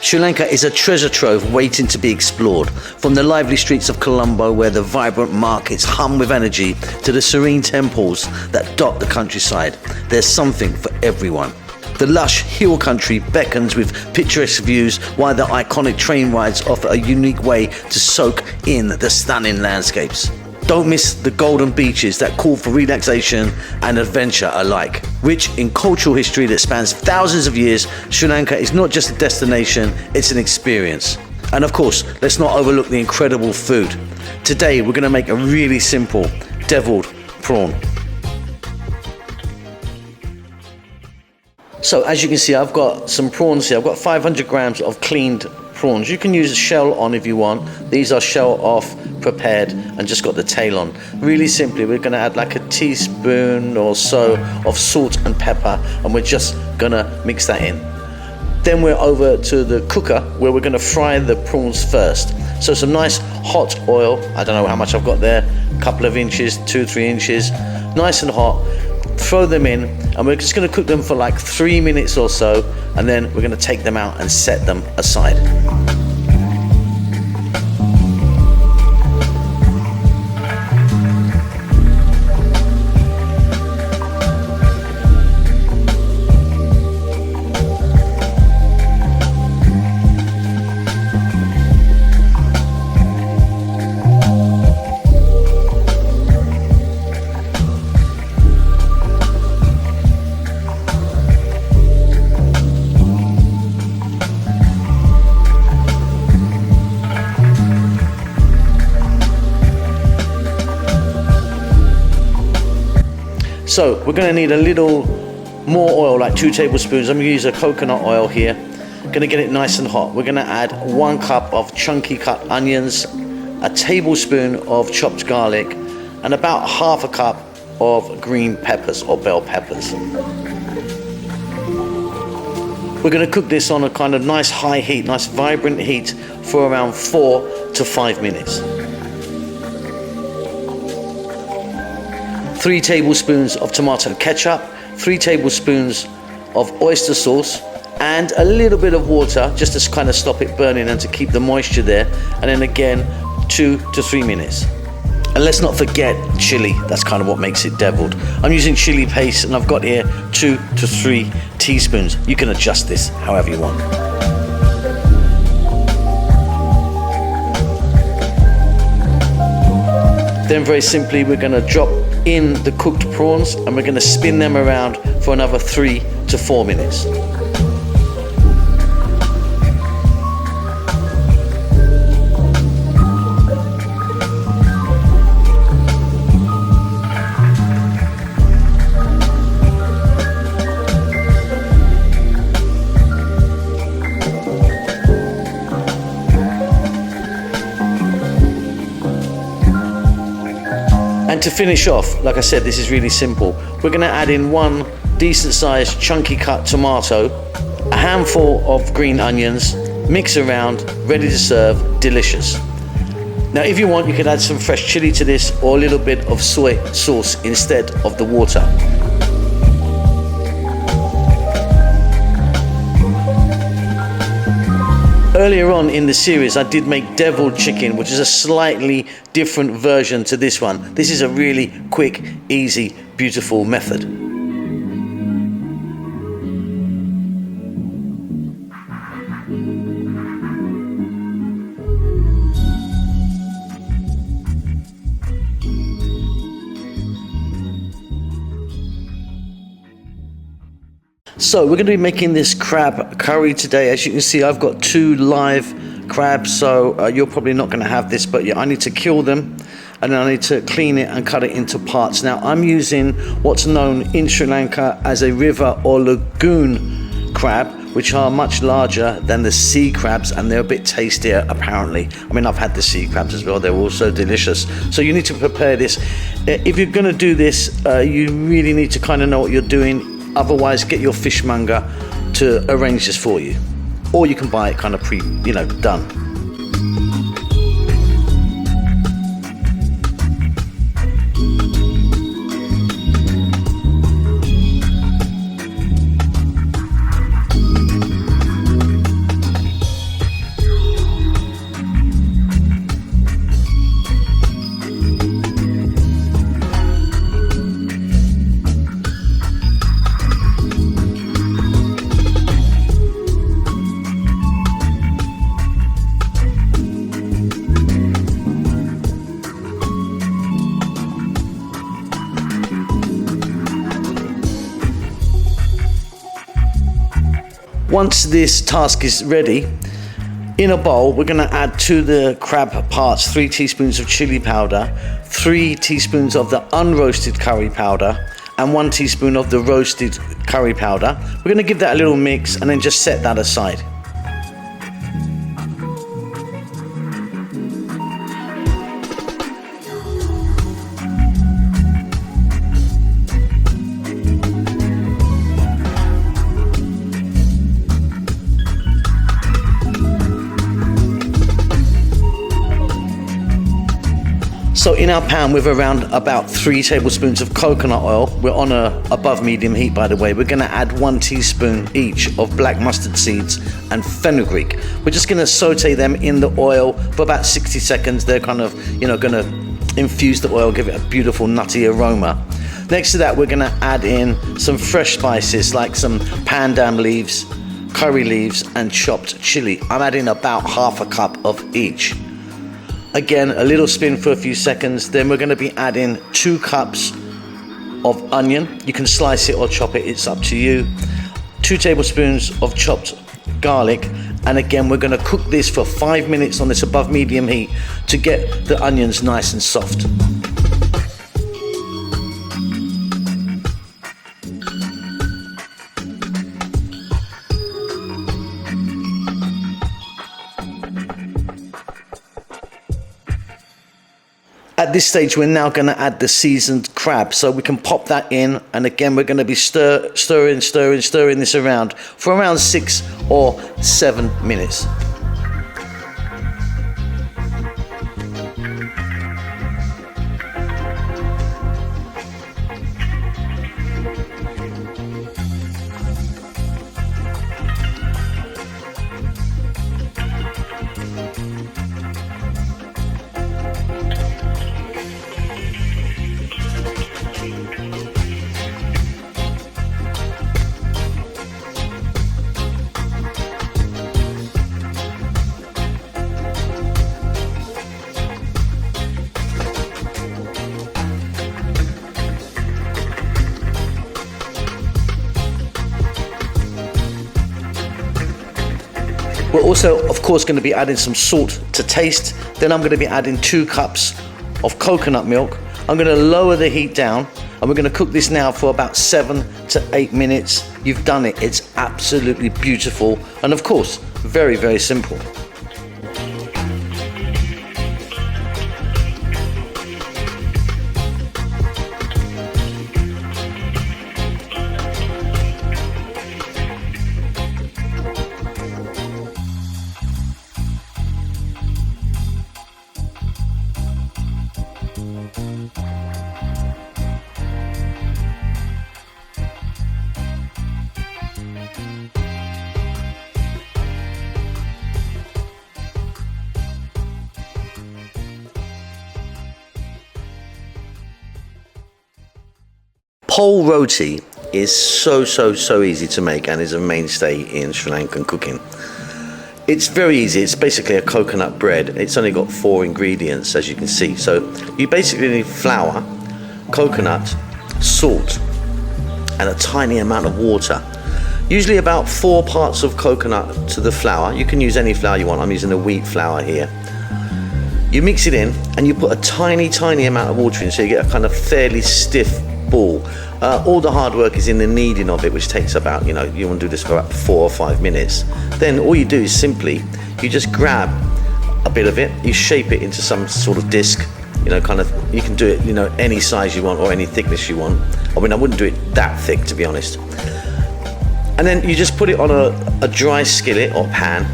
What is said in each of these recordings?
Sri Lanka is a treasure trove waiting to be explored. From the lively streets of Colombo, where the vibrant markets hum with energy, to the serene temples that dot the countryside, there's something for everyone. The lush hill country beckons with picturesque views, while the iconic train rides offer a unique way to soak in the stunning landscapes. Don't miss the golden beaches that call for relaxation and adventure alike. Rich in cultural history that spans thousands of years, Sri Lanka is not just a destination, it's an experience. And of course, let's not overlook the incredible food. Today, we're going to make a really simple deviled prawn. So as you can see, I've got some prawns here. I've got 500 grams of cleaned prawns. You can use a shell on if you want. These are shell off, prepared, and just got the tail on. Really simply, we're going to add like a teaspoon or so of salt and pepper, and we're just going to mix that in. Then we're over to the cooker where we're going to fry the prawns first. So some nice hot oil. I don't know how much I've got there. A couple of inches, 2-3 inches. Nice and hot. Throw them in, and we're just going to cook them for like 3 minutes or so, and then we're going to take them out and set them aside. So we're going to need a little more oil, like 2 tablespoons. I'm going to use a coconut oil here. Going to get it nice and hot. We're going to add 1 cup of chunky cut onions, a tablespoon of chopped garlic, and about half a cup of green peppers or bell peppers. We're going to cook this on a kind of nice high heat, nice vibrant heat for around 4 to 5 minutes. 3 tablespoons of tomato ketchup, 3 tablespoons of oyster sauce, and a little bit of water just to kind of stop it burning and to keep the moisture there. And then again, 2 to 3 minutes. And let's not forget chili. That's kind of what makes it deviled. I'm using chili paste, and I've got here 2 to 3 teaspoons. You can adjust this however you want. Then very simply, we're going to drop in the cooked prawns, and we're going to spin them around for another 3 to 4 minutes. And to finish off, like I said, this is really simple. We're going to add in 1 decent sized chunky cut tomato, a handful of green onions, mix around, ready to serve, delicious. Now if you want, you can add some fresh chili to this, or a little bit of soy sauce instead of the water. Earlier on in the series, I did make deviled chicken, which is a slightly different version to this one. This is a really quick, easy, beautiful method. So we're going to be making this crab curry today. As you can see, I've got 2 live crabs, so you're probably not going to have this, but yeah, I need to kill them, and then I need to clean it and cut it into parts. Now I'm using what's known in Sri Lanka as a river or lagoon crab, which are much larger than the sea crabs, and they're a bit tastier apparently. I mean, I've had the sea crabs as well, they're also delicious. So you need to prepare this. If you're going to do this, you really need to kind of know what you're doing. Otherwise, get your fishmonger to arrange this for you, or you can buy it kind of done. Once this task is ready, in a bowl, we're going to add to the crab parts 3 teaspoons of chili powder, 3 teaspoons of the unroasted curry powder, and 1 teaspoon of the roasted curry powder. We're going to give that a little mix and then just set that aside. So in our pan with around about 3 tablespoons of coconut oil, we're on a above medium heat by the way, we're going to add 1 teaspoon each of black mustard seeds and fenugreek. We're just going to saute them in the oil for about 60 seconds. They're kind of, going to infuse the oil, give it a beautiful nutty aroma. Next to that, we're going to add in some fresh spices like some pandan leaves, curry leaves and chopped chili. I'm adding about half a cup of each. Again, a little spin for a few seconds. Then we're going to be adding 2 cups of onion. You can slice it or chop it, it's up to you. 2 tablespoons of chopped garlic. And again, we're going to cook this for 5 minutes on this above medium heat to get the onions nice and soft. At this stage, we're now going to add the seasoned crab, so we can pop that in, and again we're going to be stirring this around for around 6 or 7 minutes. We're also, of course, going to be adding some salt to taste. Then I'm going to be adding 2 cups of coconut milk. I'm going to lower the heat down and we're going to cook this now for about 7 to 8 minutes. You've done it. It's absolutely beautiful. And of course, very, very simple. Pole roti is so easy to make and is a mainstay in Sri Lankan cooking. It's very easy. It's basically a coconut bread. It's only got 4 ingredients, as you can see. So you basically need flour, coconut, salt, and a tiny amount of water. Usually about 4 parts of coconut to the flour. You can use any flour you want. I'm using the wheat flour here. You mix it in and you put a tiny amount of water in so you get a kind of fairly stiff ball. All the hard work is in the kneading of it, which takes about, you want to do this for about 4 or 5 minutes. Then all you do is simply, you just grab a bit of it, you shape it into some sort of disc, you can do it, any size you want or any thickness you want. I mean, I wouldn't do it that thick, to be honest. And then you just put it on a dry skillet or pan,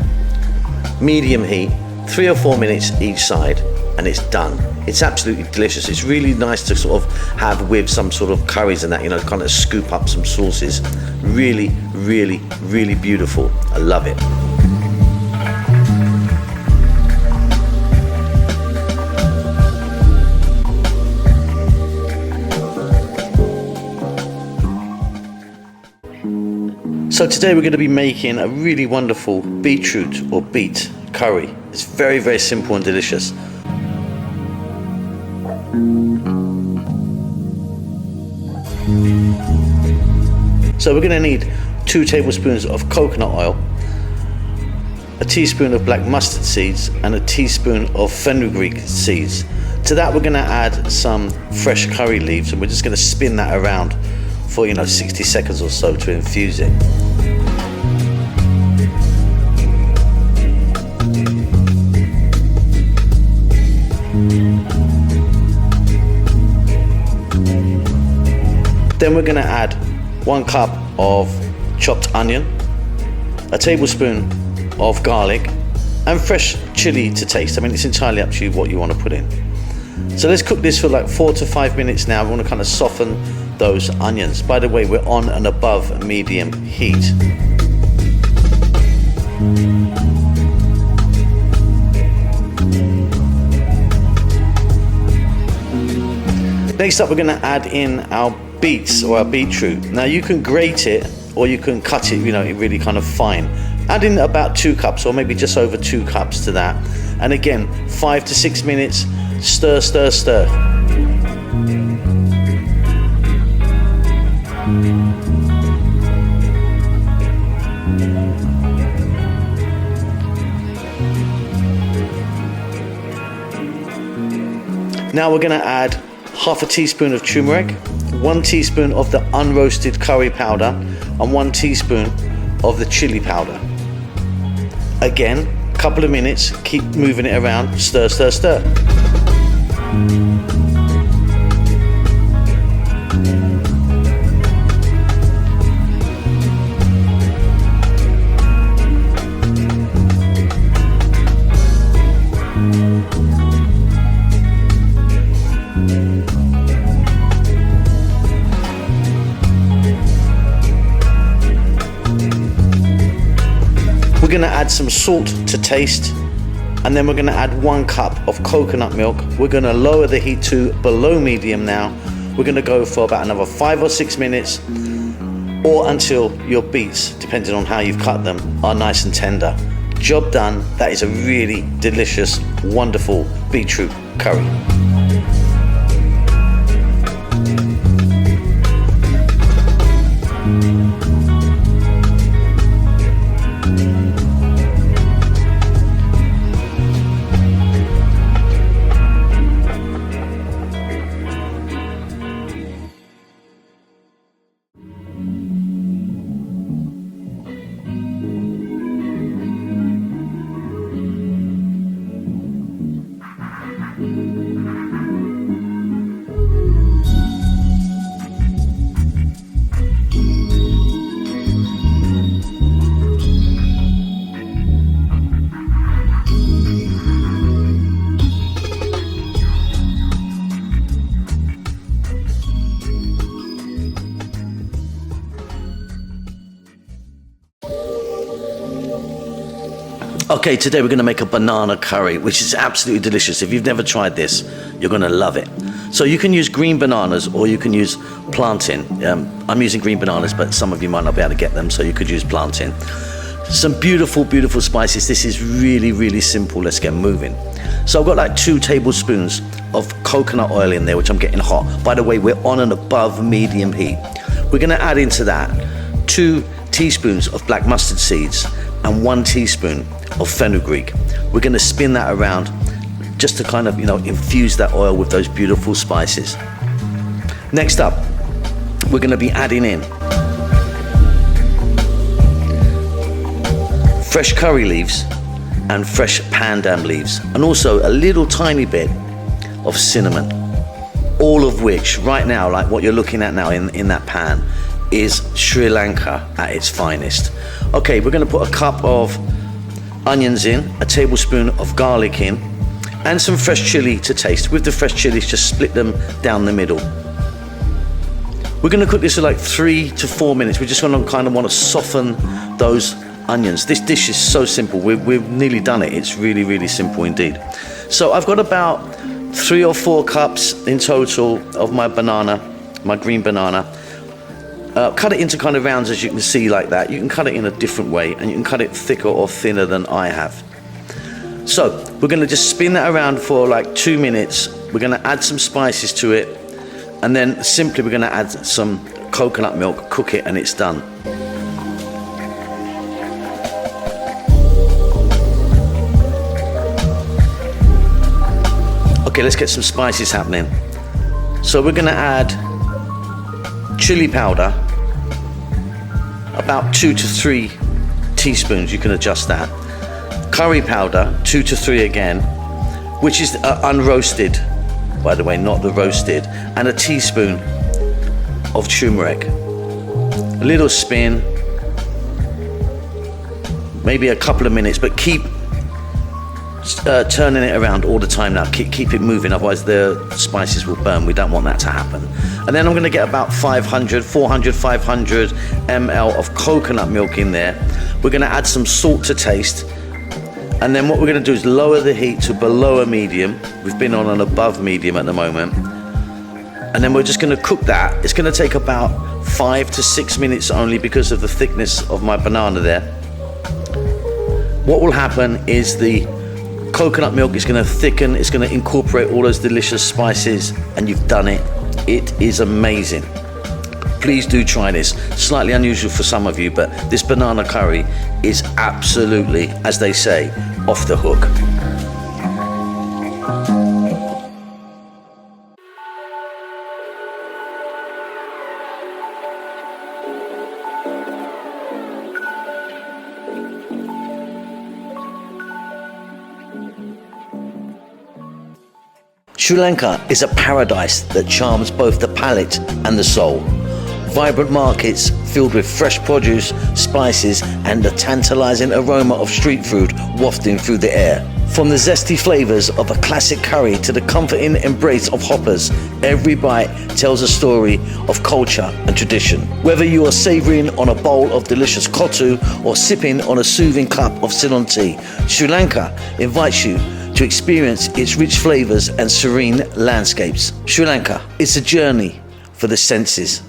medium heat, 3 or 4 minutes each side, and it's done. It's absolutely delicious. It's really nice to sort of have with some sort of curries and that, kind of scoop up some sauces. Really beautiful. I love it. So today we're going to be making a really wonderful beetroot or beet curry. It's very simple and delicious. So we're going to need 2 tablespoons of coconut oil, a teaspoon of black mustard seeds, and a teaspoon of fenugreek seeds. To that we're going to add some fresh curry leaves, and we're just going to spin that around for 60 seconds or so to infuse it. Then we're going to add 1 cup of chopped onion, a tablespoon of garlic, and fresh chili to taste. I mean, it's entirely up to you what you want to put in. So let's cook this for like 4 to 5 minutes now. We want to kind of soften those onions. By the way, we're on and above medium heat. Next up, we're going to add in our beets or our beetroot. Now you can grate it or you can cut it, really kind of fine. Add in about 2 cups or maybe just over 2 cups to that. And again, 5 to 6 minutes, stir, stir, stir. Now we're going to add half a teaspoon of turmeric, 1 teaspoon of the unroasted curry powder, and 1 teaspoon of the chili powder. Again, couple of minutes, keep moving it around, stir, stir, stir. We're going to add some salt to taste, and then we're going to add 1 cup of coconut milk. We're going to lower the heat to below medium now. We're going to go for about another 5 or 6 minutes, or until your beets, depending on how you've cut them, are nice and tender. Job done. That is a really delicious, wonderful beetroot curry. Okay, today we're going to make a banana curry, which is absolutely delicious. If you've never tried this, you're going to love it. So you can use green bananas or you can use plantain. I'm using green bananas, but some of you might not be able to get them, so you could use plantain. Some beautiful, beautiful spices. This is really, really simple. Let's get moving. So I've got like 2 tablespoons of coconut oil in there, which I'm getting hot. By the way, we're on and above medium heat. We're going to add into that 2 teaspoons of black mustard seeds and 1 teaspoon of fenugreek. We're going to spin that around just to kind of, infuse that oil with those beautiful spices. Next up, we're going to be adding in fresh curry leaves and fresh pandan leaves, and also a little tiny bit of cinnamon. All of which right now, like what you're looking at now in that pan, is Sri Lanka at its finest. Okay, we're going to put a cup of onions in, a tablespoon of garlic in, and some fresh chili to taste. With the fresh chilies, just split them down the middle. We're going to cook this for like 3 to 4 minutes. We just want to soften those onions. This dish is so simple. We've nearly done it. It's really, really simple indeed. So I've got about 3 or 4 cups in total of my banana, my green banana. Cut it into kind of rounds, as you can see, like that. You can cut it in a different way, and you can cut it thicker or thinner than I have. So we're going to just spin that around for like 2 minutes. We're going to add some spices to it, and then simply we're going to add some coconut milk, cook it, and it's done. Okay, let's get some spices happening. So we're gonna add chili powder, about 2 to 3 teaspoons, you can adjust that. Curry powder, 2 to 3 again, which is unroasted, by the way, not the roasted, and a teaspoon of turmeric. A little spin, maybe a couple of minutes, but keep turning it around all the time now. Keep it moving, otherwise the spices will burn. We don't want that to happen. And then I'm going to get about 500 ml of coconut milk in there. We're going to add some salt to taste. And then what we're going to do is lower the heat to below a medium. We've been on an above medium at the moment. And then we're just going to cook that. It's going to take about 5 to 6 minutes only because of the thickness of my banana there. What will happen is the coconut milk is going to thicken, it's going to incorporate all those delicious spices, and you've done it. It is amazing. Please do try this. Slightly unusual for some of you, but this banana curry is absolutely, as they say, off the hook. Sri Lanka is a paradise that charms both the palate and the soul. Vibrant markets filled with fresh produce, spices, and the tantalizing aroma of street food wafting through the air. From the zesty flavors of a classic curry to the comforting embrace of hoppers, every bite tells a story of culture and tradition. Whether you are savoring on a bowl of delicious kottu or sipping on a soothing cup of Ceylon tea, Sri Lanka invites you to experience its rich flavors and serene landscapes. Sri Lanka is a journey for the senses.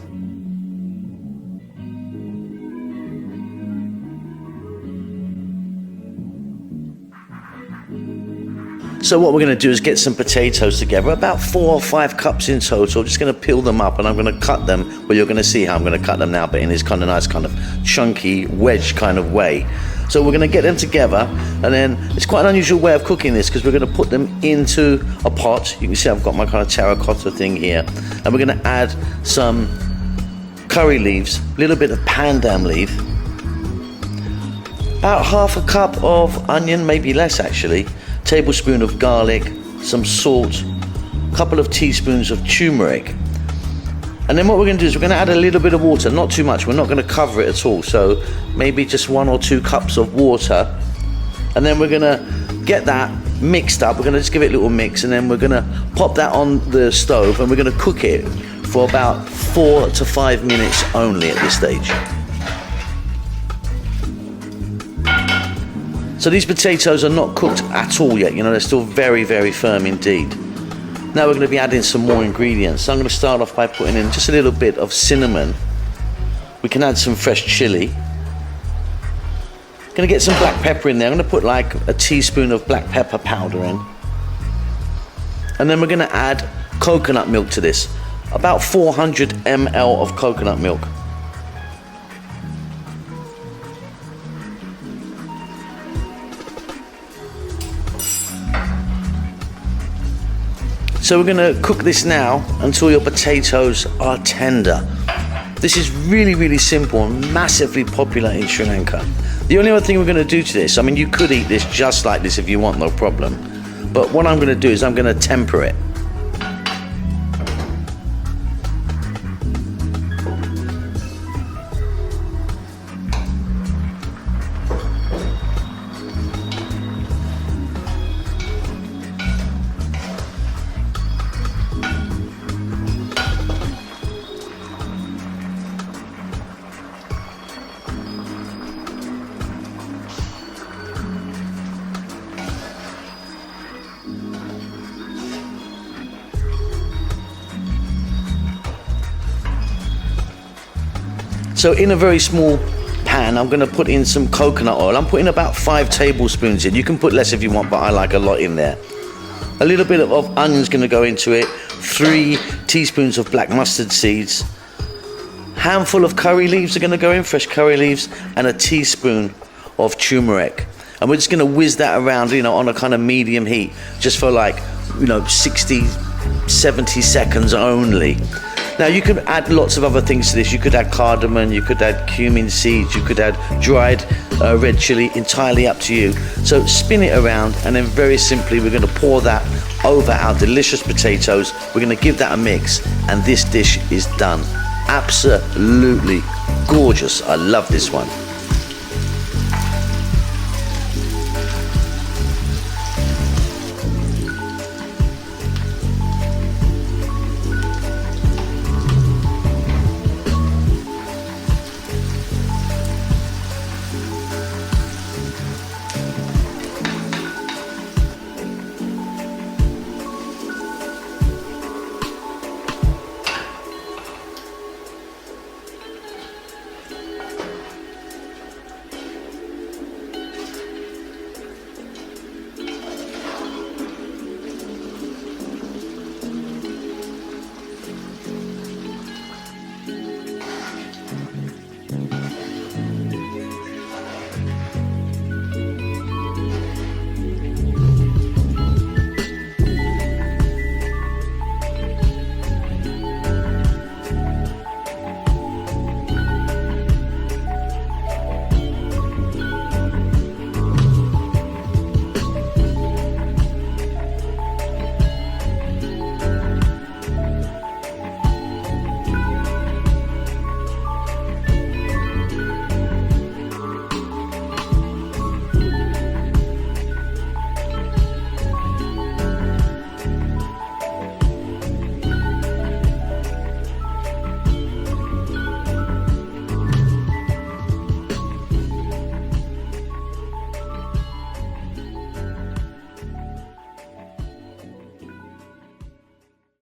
So what we're going to do is get some potatoes together, about 4 or 5 cups in total. Just going to peel them up and I'm going to cut them. Well, you're going to see how I'm going to cut them now, but in this kind of nice kind of chunky wedge kind of way. So we're going to get them together, and then it's quite an unusual way of cooking this because we're going to put them into a pot. You can see I've got my kind of terracotta thing here, and we're going to add some curry leaves, a little bit of pandan leaf, about half a cup of onion, maybe less actually, tablespoon of garlic, some salt, a couple of teaspoons of turmeric. And then what we're going to do is we're going to add a little bit of water, not too much. We're not going to cover it at all. So maybe just 1 or 2 cups of water. And then we're going to get that mixed up. We're going to just give it a little mix, and then we're going to pop that on the stove, and we're going to cook it for about 4 to 5 minutes only at this stage. So these potatoes are not cooked at all yet. You know, they're still very, very firm indeed. Now we're going to be adding some more ingredients. So I'm going to start off by putting in just a little bit of cinnamon. We can add some fresh chili. Going to get some black pepper in there. I'm going to put like a teaspoon of black pepper powder in. And then we're going to add coconut milk to this. About 400 ml of coconut milk. So we're going to cook this now until your potatoes are tender. This is really, really simple and massively popular in Sri Lanka. The only other thing we're going to do to this, I mean, you could eat this just like this if you want, no problem. But what I'm going to do is I'm going to temper it. So in a very small pan, I'm going to put in some coconut oil. I'm putting about 5 tablespoons in. You can put less if you want, but I like a lot in there. A little bit of onion's going to go into it. 3 teaspoons of black mustard seeds. Handful of curry leaves are going to go in, fresh curry leaves, and a teaspoon of turmeric. And we're just going to whiz that around, you know, on a kind of medium heat, just for like 60, 70 seconds only. Now you can add lots of other things to this. You could add cardamom, you could add cumin seeds, you could add dried red chili, entirely up to you. So spin it around, and then very simply we're going to pour that over our delicious potatoes. We're going to give that a mix, and this dish is done. Absolutely gorgeous. I love this one.